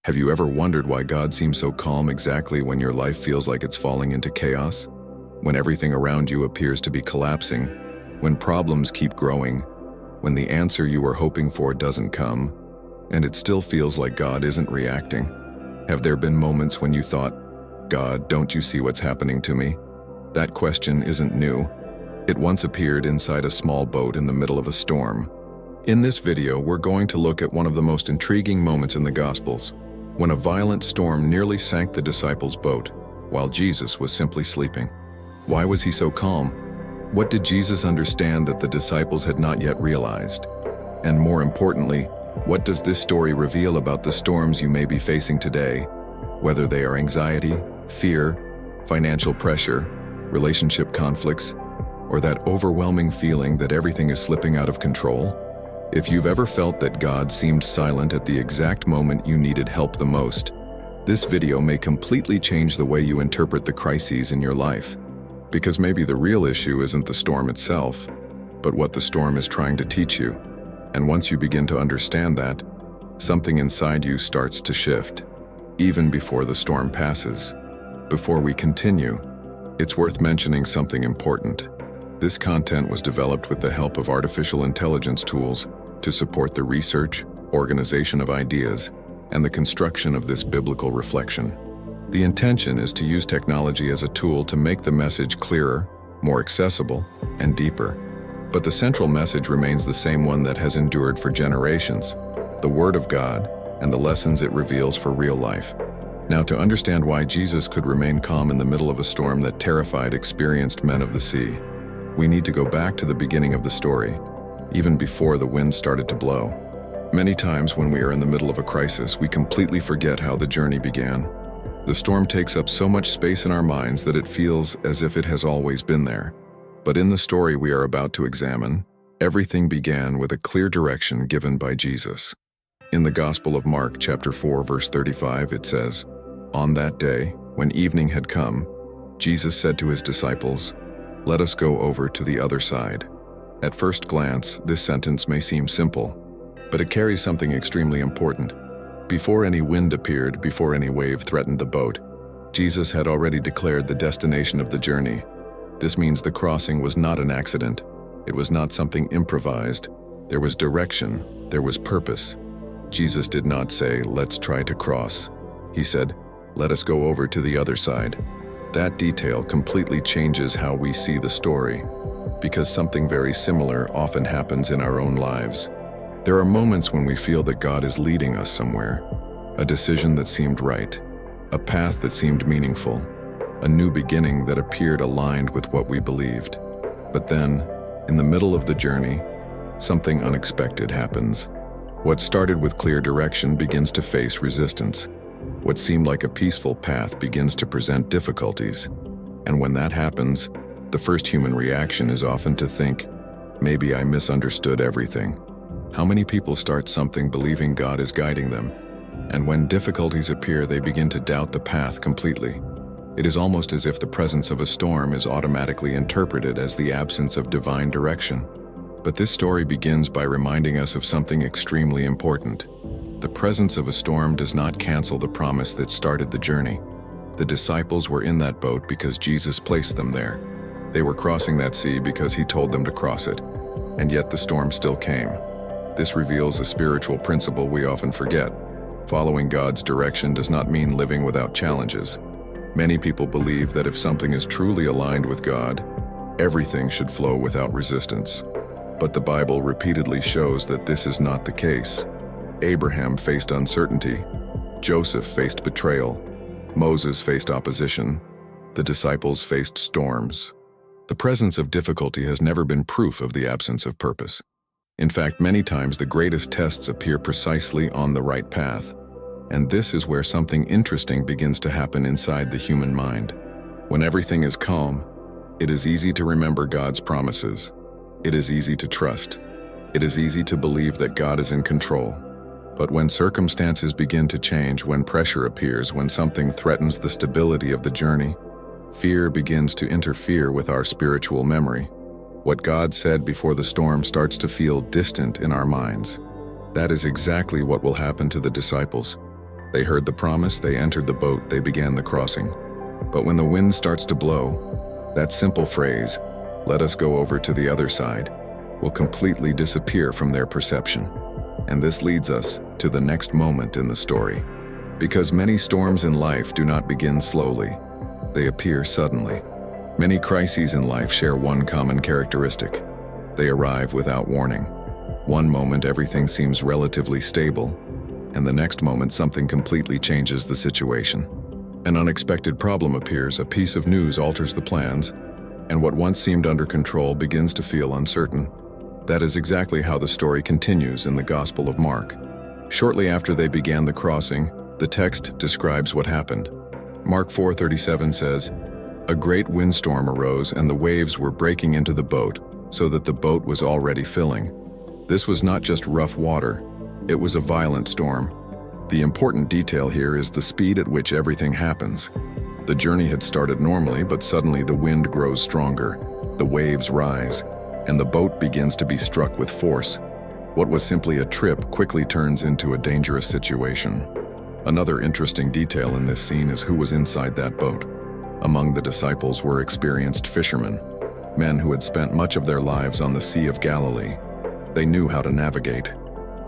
Have you ever wondered why God seems so calm exactly when your life feels like it's falling into chaos? When everything around you appears to be collapsing, when problems keep growing, when the answer you were hoping for doesn't come, and it still feels like God isn't reacting? Have there been moments when you thought, "God, don't you see what's happening to me?" That question isn't new. It once appeared inside a small boat in the middle of a storm. In this video, we're going to look at one of the most intriguing moments in the Gospels, when a violent storm nearly sank the disciples' boat, while Jesus was simply sleeping. Why was he so calm? What did Jesus understand that the disciples had not yet realized? And more importantly, what does this story reveal about the storms you may be facing today, whether they are anxiety, fear, financial pressure, relationship conflicts, or that overwhelming feeling that everything is slipping out of control? If you've ever felt that God seemed silent at the exact moment you needed help the most, this video may completely change the way you interpret the crises in your life. Because maybe the real issue isn't the storm itself, but what the storm is trying to teach you. And once you begin to understand that, something inside you starts to shift, even before the storm passes. Before we continue, it's worth mentioning something important. This content was developed with the help of artificial intelligence tools to support the research, organization of ideas, and the construction of this biblical reflection. The intention is to use technology as a tool to make the message clearer, more accessible, and deeper. But the central message remains the same one that has endured for generations: the Word of God and the lessons it reveals for real life. Now, to understand why Jesus could remain calm in the middle of a storm that terrified experienced men of the sea, we need to go back to the beginning of the story, even before the wind started to blow. Many times when we are in the middle of a crisis, we completely forget how the journey began. The storm takes up so much space in our minds that it feels as if it has always been there. But in the story we are about to examine, everything began with a clear direction given by Jesus. In the Gospel of Mark, chapter 4, verse 35, it says, "On that day, when evening had come, Jesus said to his disciples, 'Let us go over to the other side.'" At first glance, this sentence may seem simple, but it carries something extremely important. Before any wind appeared, before any wave threatened the boat, Jesus had already declared the destination of the journey. This means the crossing was not an accident. It was not something improvised. There was direction. There was purpose. Jesus did not say, "Let's try to cross." He said, "Let us go over to the other side." That detail completely changes how we see the story, because something very similar often happens in our own lives. There are moments when we feel that God is leading us somewhere, a decision that seemed right, a path that seemed meaningful, a new beginning that appeared aligned with what we believed. But then, in the middle of the journey, something unexpected happens. What started with clear direction begins to face resistance. What seemed like a peaceful path begins to present difficulties. And when that happens, the first human reaction is often to think, "Maybe I misunderstood everything." How many people start something believing God is guiding them, and when difficulties appear, they begin to doubt the path completely? It is almost as if the presence of a storm is automatically interpreted as the absence of divine direction. But this story begins by reminding us of something extremely important. The presence of a storm does not cancel the promise that started the journey. The disciples were in that boat because Jesus placed them there. They were crossing that sea because he told them to cross it, and yet the storm still came. This reveals a spiritual principle we often forget. Following God's direction does not mean living without challenges. Many people believe that if something is truly aligned with God, everything should flow without resistance. But the Bible repeatedly shows that this is not the case. Abraham faced uncertainty. Joseph faced betrayal. Moses faced opposition. The disciples faced storms. The presence of difficulty has never been proof of the absence of purpose. In fact, many times the greatest tests appear precisely on the right path. And this is where something interesting begins to happen inside the human mind. When everything is calm, it is easy to remember God's promises. It is easy to trust. It is easy to believe that God is in control. But when circumstances begin to change, when pressure appears, when something threatens the stability of the journey, fear begins to interfere with our spiritual memory. What God said before the storm starts to feel distant in our minds. That is exactly what will happen to the disciples. They heard the promise, they entered the boat, they began the crossing. But when the wind starts to blow, that simple phrase, "Let us go over to the other side," will completely disappear from their perception. And this leads us to the next moment in the story. Because many storms in life do not begin slowly, they appear suddenly. Many crises in life share one common characteristic. They arrive without warning. One moment everything seems relatively stable, and the next moment something completely changes the situation. An unexpected problem appears, a piece of news alters the plans, and what once seemed under control begins to feel uncertain. That is exactly how the story continues in the Gospel of Mark. Shortly after they began the crossing, the text describes what happened. Mark 4:37 says, "A great windstorm arose and the waves were breaking into the boat, so that the boat was already filling." This was not just rough water, it was a violent storm. The important detail here is the speed at which everything happens. The journey had started normally, but suddenly the wind grows stronger, the waves rise, and the boat begins to be struck with force. What was simply a trip quickly turns into a dangerous situation. Another interesting detail in this scene is who was inside that boat. Among the disciples were experienced fishermen, men who had spent much of their lives on the Sea of Galilee. They knew how to navigate.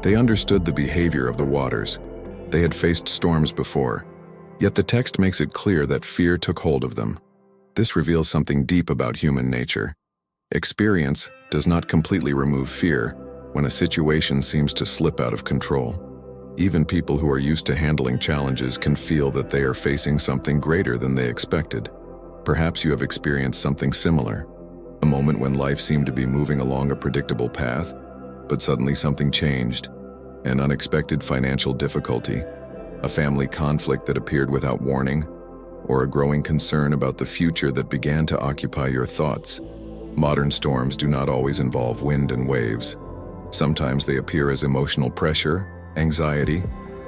They understood the behavior of the waters. They had faced storms before. Yet the text makes it clear that fear took hold of them. This reveals something deep about human nature. Experience does not completely remove fear when a situation seems to slip out of control. Even people who are used to handling challenges can feel that they are facing something greater than they expected. Perhaps you have experienced something similar. A moment when life seemed to be moving along a predictable path, but suddenly something changed. An unexpected financial difficulty, a family conflict that appeared without warning, or a growing concern about the future that began to occupy your thoughts. Modern storms do not always involve wind and waves. Sometimes they appear as emotional pressure, anxiety,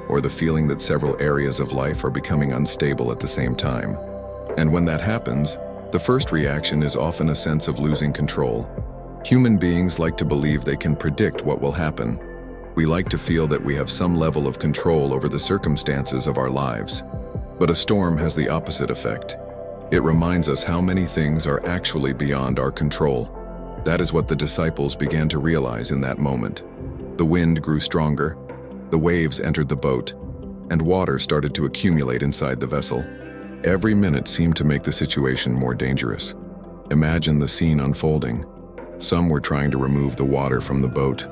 or the feeling that several areas of life are becoming unstable at the same time. And when that happens, the first reaction is often a sense of losing control. Human beings like to believe they can predict what will happen. We like to feel that we have some level of control over the circumstances of our lives. But a storm has the opposite effect. It reminds us how many things are actually beyond our control. That is what the disciples began to realize in that moment. The wind grew stronger, the waves entered the boat, and water started to accumulate inside the vessel. Every minute seemed to make the situation more dangerous. Imagine the scene unfolding. Some were trying to remove the water from the boat.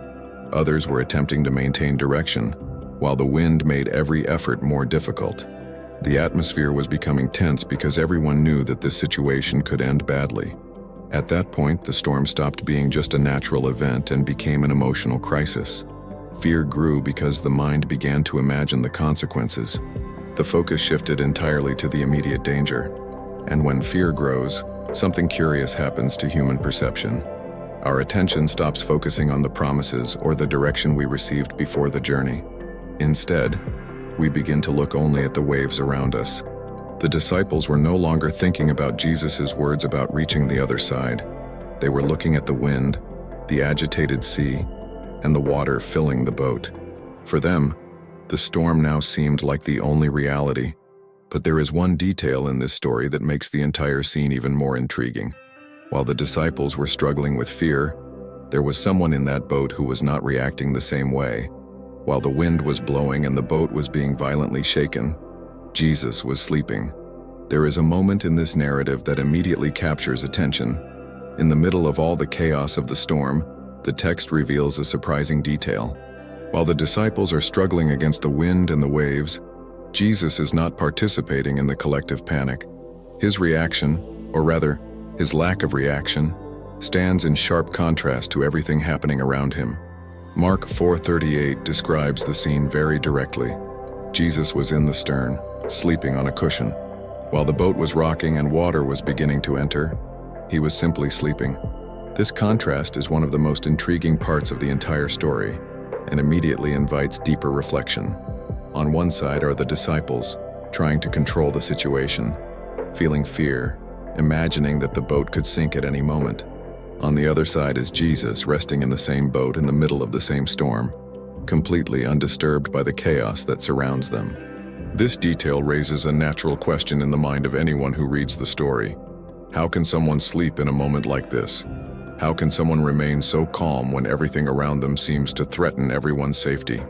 Others were attempting to maintain direction, while the wind made every effort more difficult. The atmosphere was becoming tense because everyone knew that this situation could end badly. At that point, the storm stopped being just a natural event and became an emotional crisis. Fear grew because the mind began to imagine the consequences. The focus shifted entirely to the immediate danger. And when fear grows, something curious happens to human perception. Our attention stops focusing on the promises or the direction we received before the journey. Instead, we begin to look only at the waves around us. The disciples were no longer thinking about Jesus' words about reaching the other side. They were looking at the wind, the agitated sea, and the water filling the boat. For them, the storm now seemed like the only reality. But there is one detail in this story that makes the entire scene even more intriguing. While the disciples were struggling with fear, there was someone in that boat who was not reacting the same way. While the wind was blowing and the boat was being violently shaken, Jesus was sleeping. There is a moment in this narrative that immediately captures attention. In the middle of all the chaos of the storm, the text reveals a surprising detail. While the disciples are struggling against the wind and the waves, Jesus is not participating in the collective panic. His reaction, or rather, his lack of reaction, stands in sharp contrast to everything happening around him. Mark 4:38 describes the scene very directly. Jesus was in the stern, sleeping on a cushion. While the boat was rocking and water was beginning to enter, he was simply sleeping. This contrast is one of the most intriguing parts of the entire story, and immediately invites deeper reflection. On one side are the disciples, trying to control the situation, feeling fear, imagining that the boat could sink at any moment. On the other side is Jesus, resting in the same boat in the middle of the same storm, completely undisturbed by the chaos that surrounds them. This detail raises a natural question in the mind of anyone who reads the story. How can someone sleep in a moment like this? How can someone remain so calm when everything around them seems to threaten everyone's safety?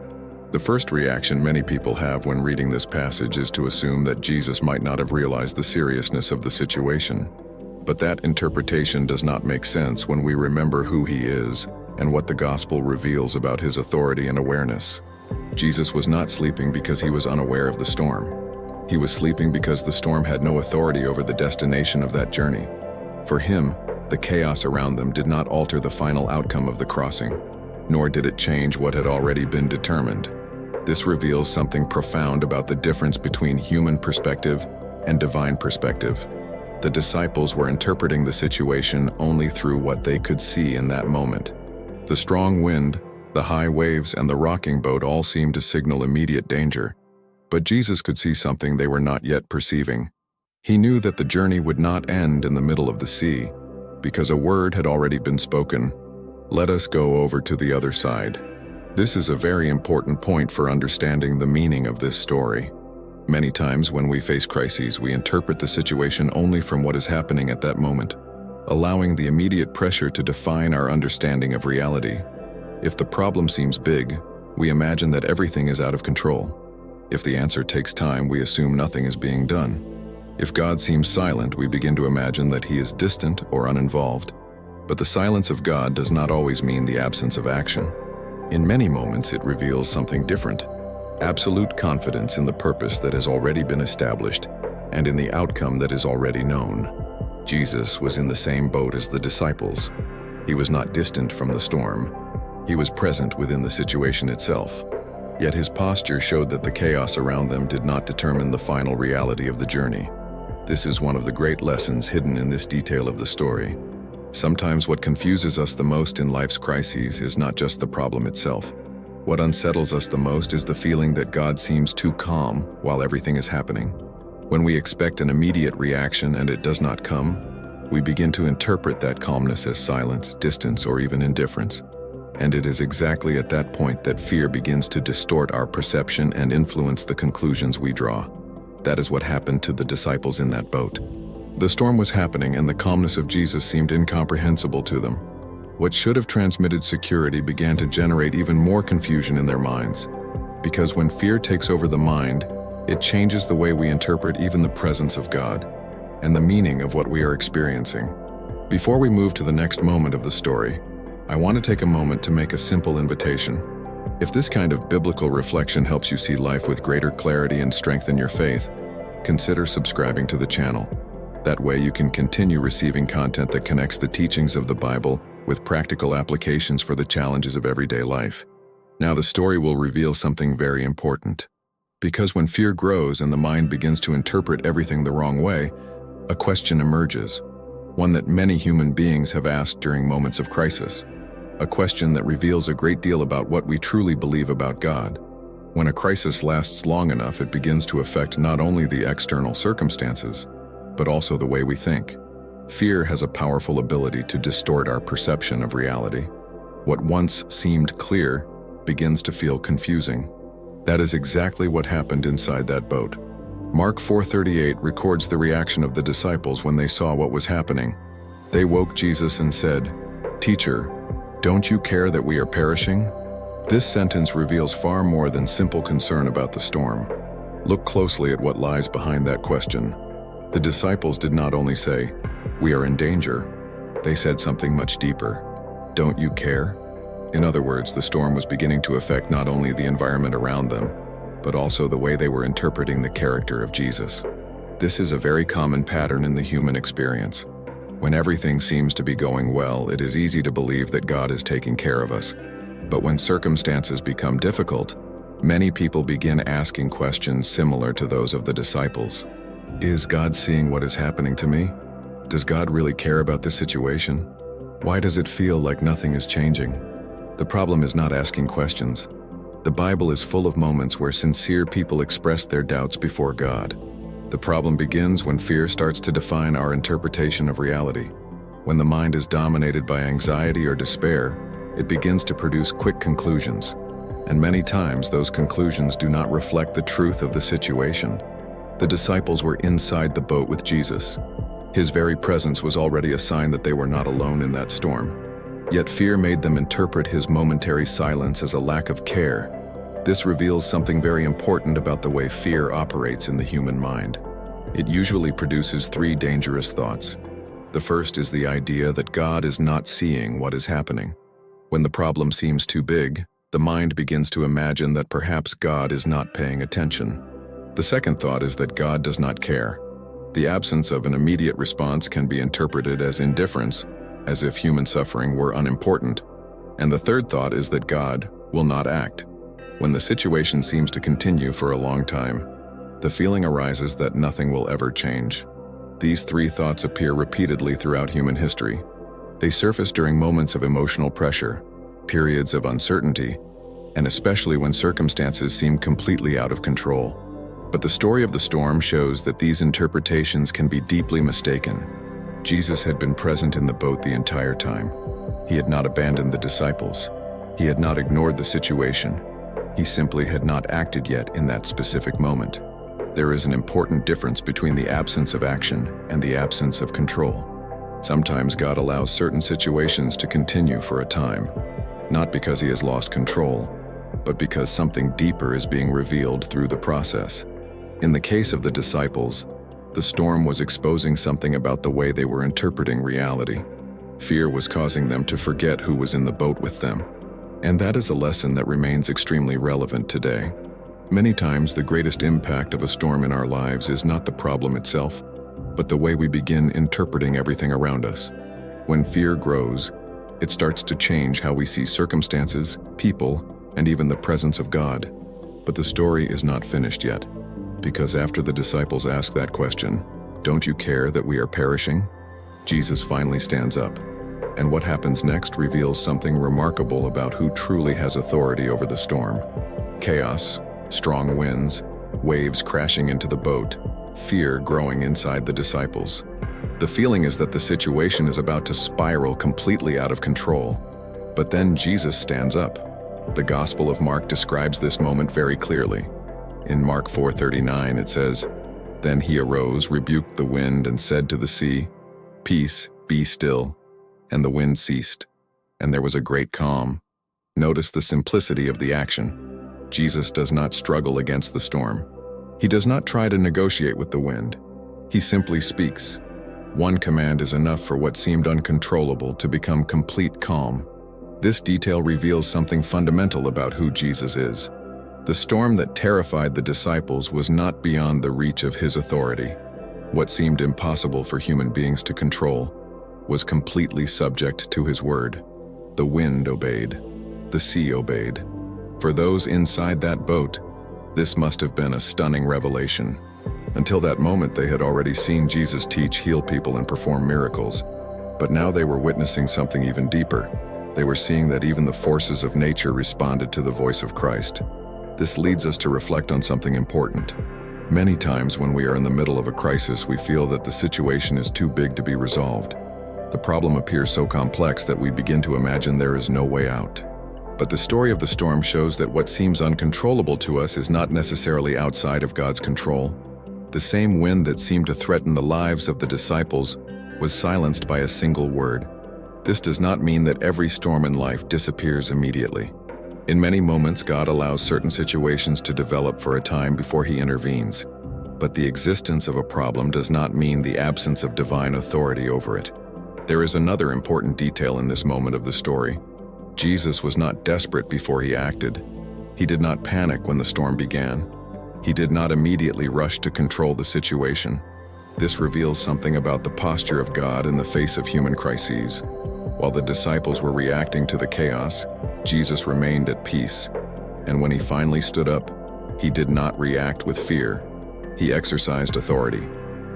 The first reaction many people have when reading this passage is to assume that Jesus might not have realized the seriousness of the situation. But that interpretation does not make sense when we remember who he is and what the gospel reveals about his authority and awareness. Jesus was not sleeping because he was unaware of the storm. He was sleeping because the storm had no authority over the destination of that journey. For him, the chaos around them did not alter the final outcome of the crossing, nor did it change what had already been determined. This reveals something profound about the difference between human perspective and divine perspective. The disciples were interpreting the situation only through what they could see in that moment. The strong wind, the high waves, and the rocking boat all seemed to signal immediate danger. But Jesus could see something they were not yet perceiving. He knew that the journey would not end in the middle of the sea, because a word had already been spoken. Let us go over to the other side. This is a very important point for understanding the meaning of this story. Many times when we face crises, we interpret the situation only from what is happening at that moment, allowing the immediate pressure to define our understanding of reality. If the problem seems big, we imagine that everything is out of control. If the answer takes time, we assume nothing is being done. If God seems silent, we begin to imagine that he is distant or uninvolved. But the silence of God does not always mean the absence of action. In many moments, it reveals something different: absolute confidence in the purpose that has already been established and in the outcome that is already known. Jesus was in the same boat as the disciples. He was not distant from the storm. He was present within the situation itself. Yet his posture showed that the chaos around them did not determine the final reality of the journey. This is one of the great lessons hidden in this detail of the story. Sometimes what confuses us the most in life's crises is not just the problem itself. What unsettles us the most is the feeling that God seems too calm while everything is happening. When we expect an immediate reaction and it does not come, we begin to interpret that calmness as silence, distance, or even indifference. And it is exactly at that point that fear begins to distort our perception and influence the conclusions we draw. That is what happened to the disciples in that boat. The storm was happening and the calmness of Jesus seemed incomprehensible to them. What should have transmitted security began to generate even more confusion in their minds. Because when fear takes over the mind, it changes the way we interpret even the presence of God and the meaning of what we are experiencing. Before we move to the next moment of the story, I want to take a moment to make a simple invitation. If this kind of biblical reflection helps you see life with greater clarity and strengthen your faith, consider subscribing to the channel. That way you can continue receiving content that connects the teachings of the Bible with practical applications for the challenges of everyday life. Now the story will reveal something very important. Because when fear grows and the mind begins to interpret everything the wrong way, a question emerges, one that many human beings have asked during moments of crisis. A question that reveals a great deal about what we truly believe about God. When a crisis lasts long enough, it begins to affect not only the external circumstances, but also the way we think. Fear has a powerful ability to distort our perception of reality. What once seemed clear begins to feel confusing. That is exactly what happened inside that boat. Mark 4:38 records the reaction of the disciples when they saw what was happening. They woke Jesus and said, "Teacher, don't you care that we are perishing?" This sentence reveals far more than simple concern about the storm. Look closely at what lies behind that question. The disciples did not only say, "We are in danger," they said something much deeper. "Don't you care?" In other words, the storm was beginning to affect not only the environment around them, but also the way they were interpreting the character of Jesus. This is a very common pattern in the human experience. When everything seems to be going well, it is easy to believe that God is taking care of us. But when circumstances become difficult, many people begin asking questions similar to those of the disciples. Is God seeing what is happening to me? Does God really care about this situation? Why does it feel like nothing is changing? The problem is not asking questions. The Bible is full of moments where sincere people express their doubts before God. The problem begins when fear starts to define our interpretation of reality. When the mind is dominated by anxiety or despair, it begins to produce quick conclusions. And many times those conclusions do not reflect the truth of the situation. The disciples were inside the boat with Jesus. His very presence was already a sign that they were not alone in that storm. Yet fear made them interpret his momentary silence as a lack of care. This reveals something very important about the way fear operates in the human mind. It usually produces three dangerous thoughts. The first is the idea that God is not seeing what is happening. When the problem seems too big, the mind begins to imagine that perhaps God is not paying attention. The second thought is that God does not care. The absence of an immediate response can be interpreted as indifference, as if human suffering were unimportant. And the third thought is that God will not act. When the situation seems to continue for a long time, the feeling arises that nothing will ever change. These three thoughts appear repeatedly throughout human history. They surface during moments of emotional pressure, periods of uncertainty, and especially when circumstances seem completely out of control. But the story of the storm shows that these interpretations can be deeply mistaken. Jesus had been present in the boat the entire time. He had not abandoned the disciples. He had not ignored the situation. He simply had not acted yet in that specific moment. There is an important difference between the absence of action and the absence of control. Sometimes God allows certain situations to continue for a time, not because he has lost control, but because something deeper is being revealed through the process. In the case of the disciples, the storm was exposing something about the way they were interpreting reality. Fear was causing them to forget who was in the boat with them. And that is a lesson that remains extremely relevant today. Many times, the greatest impact of a storm in our lives is not the problem itself, but the way we begin interpreting everything around us. When fear grows, it starts to change how we see circumstances, people, and even the presence of God. But the story is not finished yet, because after the disciples ask that question, "Don't you care that we are perishing?" Jesus finally stands up. And what happens next reveals something remarkable about who truly has authority over the storm. Chaos, strong winds, waves crashing into the boat, fear growing inside the disciples. The feeling is that the situation is about to spiral completely out of control. But then Jesus stands up. The Gospel of Mark describes this moment very clearly. In Mark 4:39 it says, "Then he arose, rebuked the wind, and said to the sea, 'Peace, be still.' And the wind ceased, and there was a great calm." Notice the simplicity of the action. Jesus does not struggle against the storm. He does not try to negotiate with the wind. He simply speaks. One command is enough for what seemed uncontrollable to become complete calm. This detail reveals something fundamental about who Jesus is. The storm that terrified the disciples was not beyond the reach of his authority. What seemed impossible for human beings to control was completely subject to his word. The wind obeyed. The sea obeyed. For those inside that boat, this must have been a stunning revelation. Until that moment, they had already seen Jesus teach, heal people, and perform miracles. But now they were witnessing something even deeper. They were seeing that even the forces of nature responded to the voice of Christ. This leads us to reflect on something important. Many times when we are in the middle of a crisis, we feel that the situation is too big to be resolved. The problem appears so complex that we begin to imagine there is no way out. But the story of the storm shows that what seems uncontrollable to us is not necessarily outside of God's control. The same wind that seemed to threaten the lives of the disciples was silenced by a single word. This does not mean that every storm in life disappears immediately. In many moments, God allows certain situations to develop for a time before he intervenes. But the existence of a problem does not mean the absence of divine authority over it. There is another important detail in this moment of the story. Jesus was not desperate before he acted. He did not panic when the storm began. He did not immediately rush to control the situation. This reveals something about the posture of God in the face of human crises. While the disciples were reacting to the chaos, Jesus remained at peace. And when he finally stood up, he did not react with fear. He exercised authority.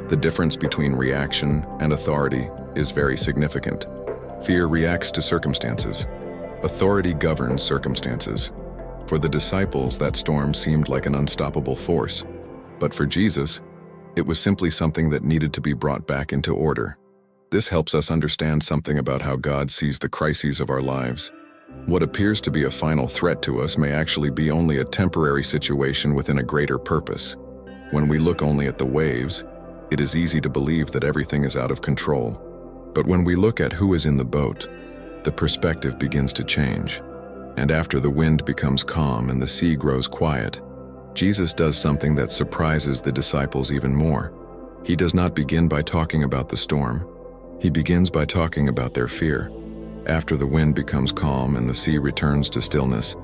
The difference between reaction and authority is very significant. Fear reacts to circumstances. Authority governs circumstances. For the disciples, that storm seemed like an unstoppable force. But for Jesus, it was simply something that needed to be brought back into order. This helps us understand something about how God sees the crises of our lives. What appears to be a final threat to us may actually be only a temporary situation within a greater purpose. When we look only at the waves, it is easy to believe that everything is out of control. But when we look at who is in the boat, the perspective begins to change. And after the wind becomes calm and the sea grows quiet, Jesus does something that surprises the disciples even more. He does not begin by talking about the storm. He begins by talking about their fear. After the wind becomes calm and the sea returns to stillness,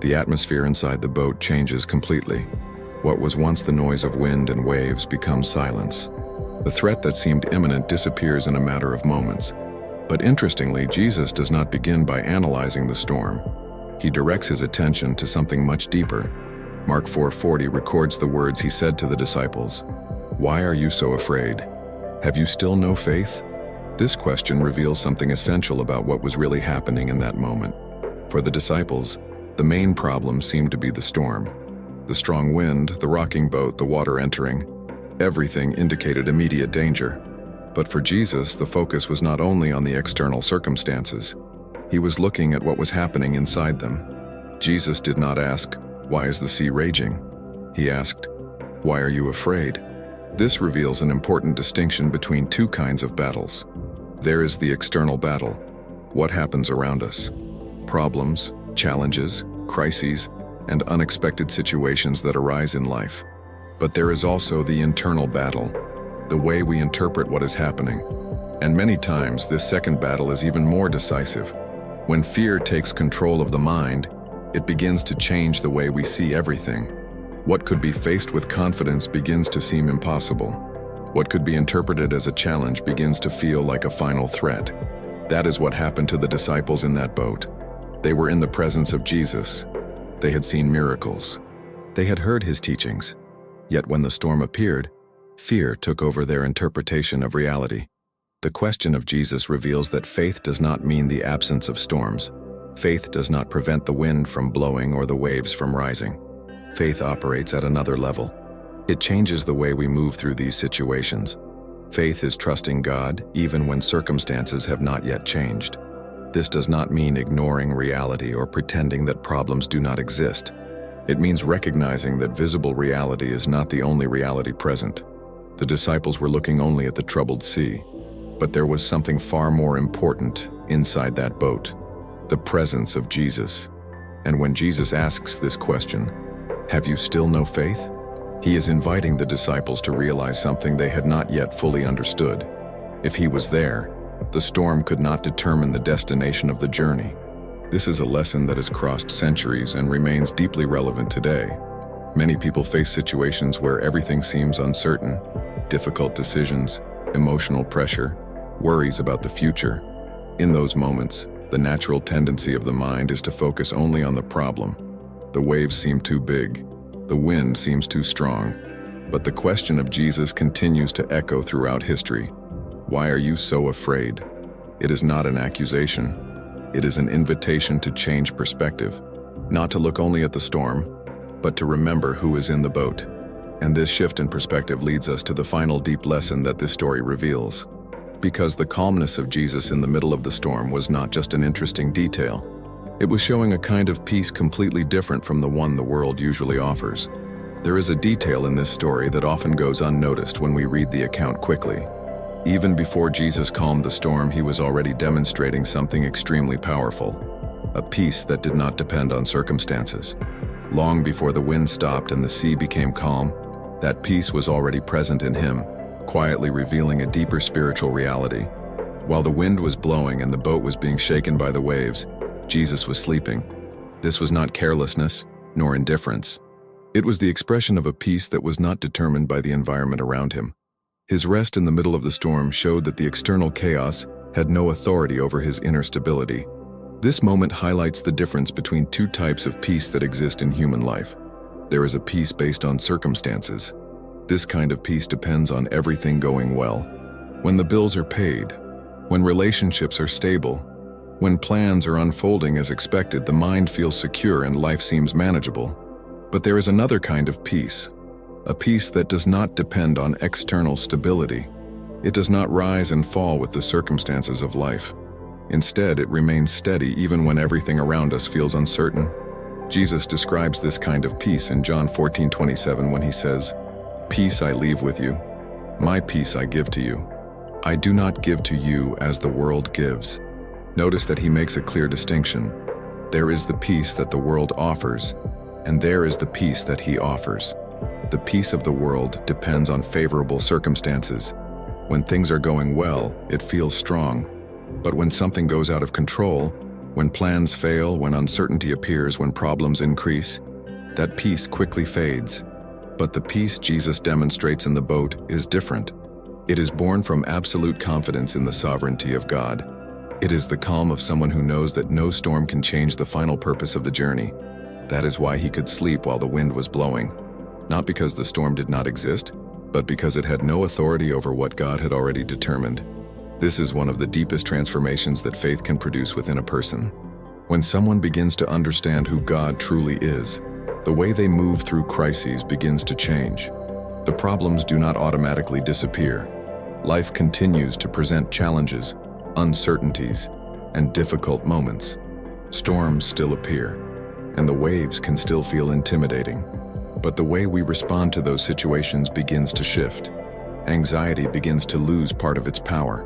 the atmosphere inside the boat changes completely. What was once the noise of wind and waves becomes silence. The threat that seemed imminent disappears in a matter of moments. But interestingly, Jesus does not begin by analyzing the storm. He directs his attention to something much deeper. Mark 4:40 records the words he said to the disciples, "Why are you so afraid? Have you still no faith?" This question reveals something essential about what was really happening in that moment. For the disciples, the main problem seemed to be the storm. The strong wind, the rocking boat, the water entering, everything indicated immediate danger. But for Jesus, the focus was not only on the external circumstances. He was looking at what was happening inside them. Jesus did not ask, "Why is the sea raging?" He asked, "Why are you afraid?" This reveals an important distinction between two kinds of battles. There is the external battle, what happens around us. Problems, challenges, crises, and unexpected situations that arise in life. But there is also the internal battle, the way we interpret what is happening. And many times this second battle is even more decisive. When fear takes control of the mind, it begins to change the way we see everything. What could be faced with confidence begins to seem impossible. What could be interpreted as a challenge begins to feel like a final threat. That is what happened to the disciples in that boat. They were in the presence of Jesus. They had seen miracles. They had heard his teachings. Yet when the storm appeared, fear took over their interpretation of reality. The question of Jesus reveals that faith does not mean the absence of storms. Faith does not prevent the wind from blowing or the waves from rising. Faith operates at another level. It changes the way we move through these situations. Faith is trusting God even when circumstances have not yet changed. This does not mean ignoring reality or pretending that problems do not exist. It means recognizing that visible reality is not the only reality present. The disciples were looking only at the troubled sea, but there was something far more important inside that boat, the presence of Jesus. And when Jesus asks this question, "Have you still no faith?" he is inviting the disciples to realize something they had not yet fully understood. If he was there, the storm could not determine the destination of the journey. This is a lesson that has crossed centuries and remains deeply relevant today. Many people face situations where everything seems uncertain, difficult decisions, emotional pressure, worries about the future. In those moments, the natural tendency of the mind is to focus only on the problem. The waves seem too big. The wind seems too strong. But the question of Jesus continues to echo throughout history. Why are you so afraid? It is not an accusation. It is an invitation to change perspective, not to look only at the storm, but to remember who is in the boat. And this shift in perspective leads us to the final deep lesson that this story reveals. Because the calmness of Jesus in the middle of the storm was not just an interesting detail. It was showing a kind of peace completely different from the one the world usually offers. There is a detail in this story that often goes unnoticed when we read the account quickly. Even before Jesus calmed the storm, he was already demonstrating something extremely powerful, a peace that did not depend on circumstances. Long before the wind stopped and the sea became calm, that peace was already present in him, quietly revealing a deeper spiritual reality. While the wind was blowing and the boat was being shaken by the waves, Jesus was sleeping. This was not carelessness, nor indifference. It was the expression of a peace that was not determined by the environment around him. His rest in the middle of the storm showed that the external chaos had no authority over his inner stability. This moment highlights the difference between two types of peace that exist in human life. There is a peace based on circumstances. This kind of peace depends on everything going well. When the bills are paid, when relationships are stable, when plans are unfolding as expected, the mind feels secure and life seems manageable. But there is another kind of peace, a peace that does not depend on external stability. It does not rise and fall with the circumstances of life. Instead, it remains steady even when everything around us feels uncertain. Jesus describes this kind of peace in John 14:27 when he says, "Peace I leave with you, my peace I give to you. I do not give to you as the world gives." Notice that he makes a clear distinction. There is the peace that the world offers, and there is the peace that he offers. The peace of the world depends on favorable circumstances. When things are going well, it feels strong. But when something goes out of control, when plans fail, when uncertainty appears, when problems increase, that peace quickly fades. But the peace Jesus demonstrates in the boat is different. It is born from absolute confidence in the sovereignty of God. It is the calm of someone who knows that no storm can change the final purpose of the journey. That is why he could sleep while the wind was blowing. Not because the storm did not exist, but because it had no authority over what God had already determined. This is one of the deepest transformations that faith can produce within a person. When someone begins to understand who God truly is, the way they move through crises begins to change. The problems do not automatically disappear. Life continues to present challenges, uncertainties, and difficult moments. Storms still appear, and the waves can still feel intimidating. But the way we respond to those situations begins to shift. Anxiety begins to lose part of its power.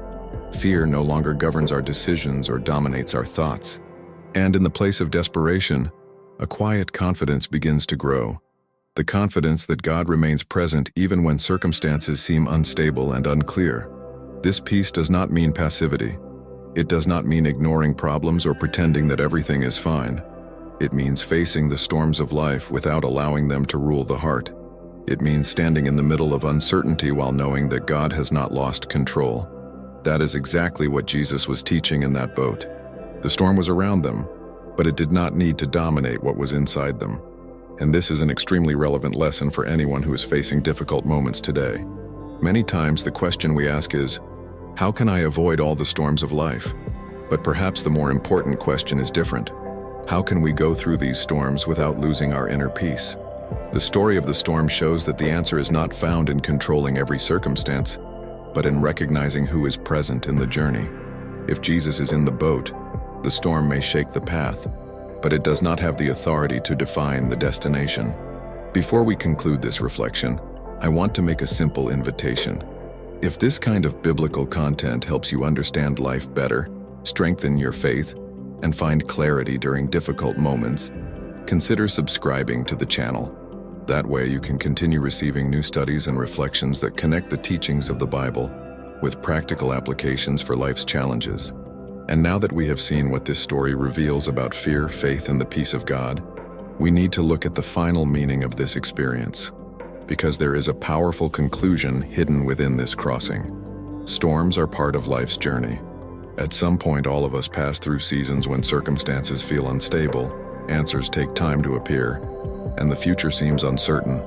Fear no longer governs our decisions or dominates our thoughts. And in the place of desperation, a quiet confidence begins to grow. The confidence that God remains present even when circumstances seem unstable and unclear. This peace does not mean passivity. It does not mean ignoring problems or pretending that everything is fine. It means facing the storms of life without allowing them to rule the heart. It means standing in the middle of uncertainty while knowing that God has not lost control. That is exactly what Jesus was teaching in that boat. The storm was around them, but it did not need to dominate what was inside them. And this is an extremely relevant lesson for anyone who is facing difficult moments today. Many times the question we ask is, how can I avoid all the storms of life? But perhaps the more important question is different. How can we go through these storms without losing our inner peace? The story of the storm shows that the answer is not found in controlling every circumstance, but in recognizing who is present in the journey. If Jesus is in the boat, the storm may shake the path, but it does not have the authority to define the destination. Before we conclude this reflection, I want to make a simple invitation. If this kind of biblical content helps you understand life better, strengthen your faith, and find clarity during difficult moments, consider subscribing to the channel. That way you can continue receiving new studies and reflections that connect the teachings of the Bible with practical applications for life's challenges. And now that we have seen what this story reveals about fear, faith, and the peace of God, we need to look at the final meaning of this experience, because there is a powerful conclusion hidden within this crossing. Storms are part of life's journey. At some point, all of us pass through seasons when circumstances feel unstable, answers take time to appear, and the future seems uncertain.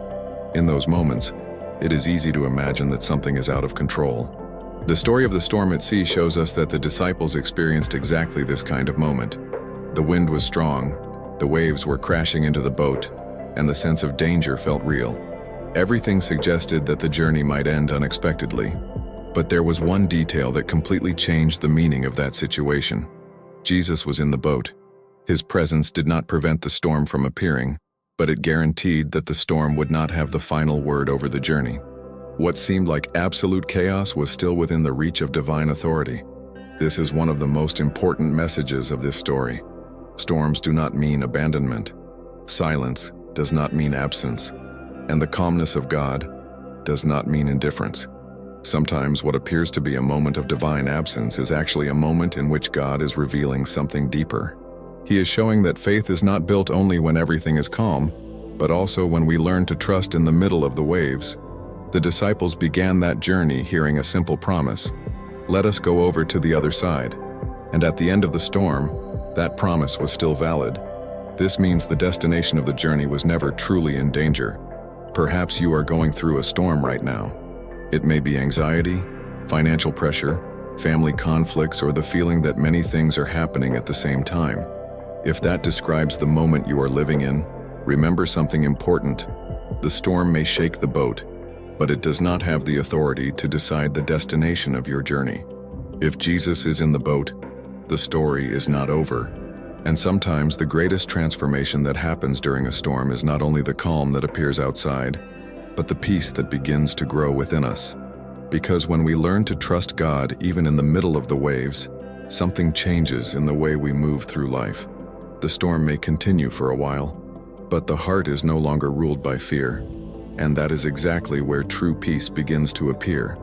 In those moments, it is easy to imagine that something is out of control. The story of the storm at sea shows us that the disciples experienced exactly this kind of moment. The wind was strong, the waves were crashing into the boat, and the sense of danger felt real. Everything suggested that the journey might end unexpectedly. But there was one detail that completely changed the meaning of that situation. Jesus was in the boat. His presence did not prevent the storm from appearing, but it guaranteed that the storm would not have the final word over the journey. What seemed like absolute chaos was still within the reach of divine authority. This is one of the most important messages of this story. Storms do not mean abandonment. Silence does not mean absence. And the calmness of God does not mean indifference. Sometimes what appears to be a moment of divine absence is actually a moment in which God is revealing something deeper. He is showing that faith is not built only when everything is calm, but also when we learn to trust in the middle of the waves. The disciples began that journey hearing a simple promise: "Let us go over to the other side." And at the end of the storm, that promise was still valid. This means the destination of the journey was never truly in danger. Perhaps you are going through a storm right now. It may be anxiety, financial pressure, family conflicts, or the feeling that many things are happening at the same time. If that describes the moment you are living in, remember something important. The storm may shake the boat, but it does not have the authority to decide the destination of your journey. If Jesus is in the boat, the story is not over. And sometimes the greatest transformation that happens during a storm is not only the calm that appears outside, but the peace that begins to grow within us. Because when we learn to trust God even in the middle of the waves, something changes in the way we move through life. The storm may continue for a while, but the heart is no longer ruled by fear, and that is exactly where true peace begins to appear.